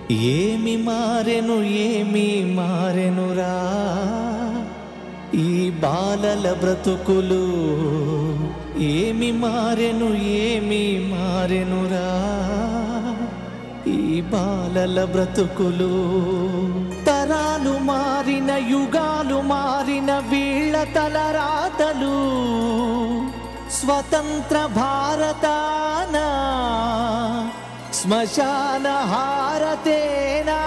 ఏమి మారెను ఏమి మారెనురా ఈ బాలల బ్రతుకులు, ఏమి మారెను ఏమి మారెనురా ఈ బాలల బ్రతుకులు. తరాలు మారిన యుగాలు మారిన వీళ్ళ తలరాతలు, స్వతంత్ర భారతాన శ్మశాన హారతేనా.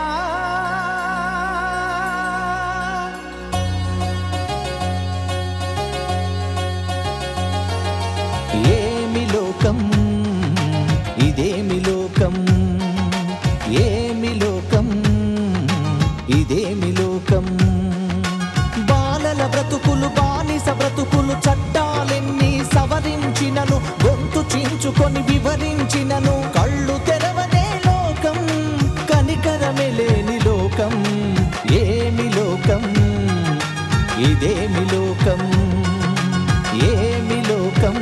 ఏమి లోకం ఇదేమి లోకం, ఏమి లోకం ఇదేమి లోకం. బాలల బ్రతుకులు బానిస బ్రతుకులు, చట్టాలెన్ని సవరించినను గొంతు చించుకొని వివరించినను కళ్ళు తెరవనే లోకం, కనికరమే లేని లోకం. ఏమి లోకం ఇదేమి లోకం, ఏమి లోకం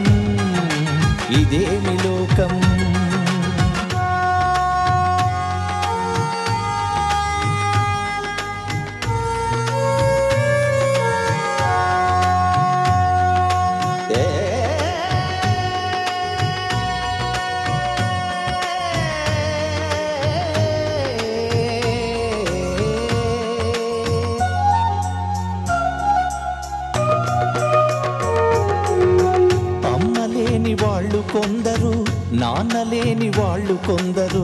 ఇదేమి లోకం. వాళ్ళు కొందరు, నాన్నలేని వాళ్ళు కొందరు,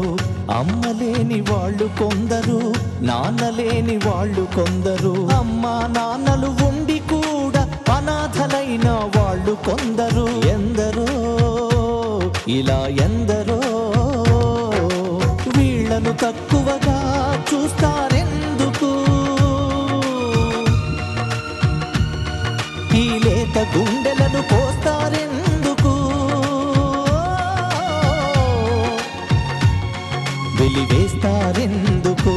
అమ్మలేని వాళ్ళు కొందరు, నాన్నలేని వాళ్ళు కొందరు, అమ్మా నాన్నలు ఉండి కూడా అనాథలైన వాళ్ళు కొందరు. ఎందరో ఇలా ఎందరో వీళ్లను తక్కువగా చూస్తారెందుకు? ఈ లేత గుండెలను కోస్తారెందుకు? వెలివేస్తారెందుకు?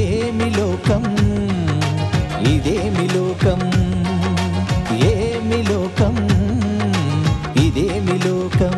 ఏమి లోకం ఇదేమి లోకం, ఏమి లోకం ఇదేమి లోకం.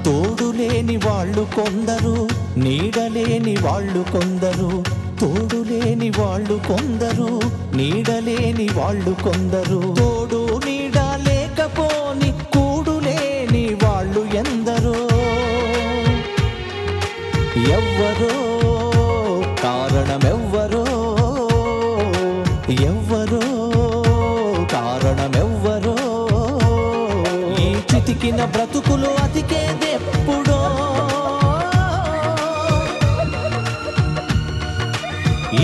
తోడులేని వాళ్ళు కొందరు, నీడలేని వాళ్ళు కొందరు, తోడులేని వాళ్ళు కొందరు, నీడలేని వాళ్ళు కొందరు, తోడు నీడ లేకపోని కూడులేని వాళ్ళు ఎందరో. ఎవ్వరో కారణమెవ్వరో, ఎవ్వరో కారణమెవ్వరో. ఈ చితికిన బ్రతుకులు అతికేదెప్పుడో,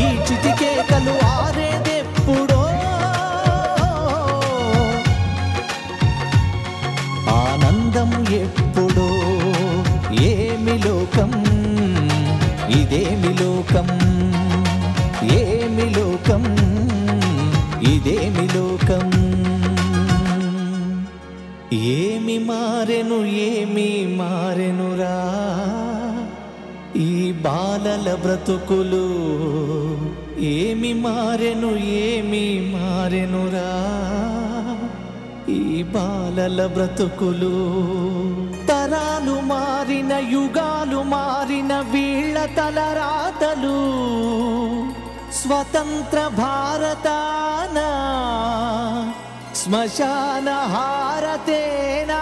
ఈ చితికేకలు ఆరేదెప్పుడో. ఆనందం ఎప్పుడో. ఏమి లోకం ఇదేమి లోకం, ఏమి లోకం ఇదేమి లోకం. ఏమి మారెను ఏమి మారెనురా ఈ బాలల బ్రతుకులు, ఏమి మారెను ఏమి మారెనురా ఈ బాలల బ్రతుకులు. తరాలు మారిన యుగాలు మారిన వీళ్ళ తలరాతలు, స్వతంత్ర భారతాన శ్మశాన హారతేనా.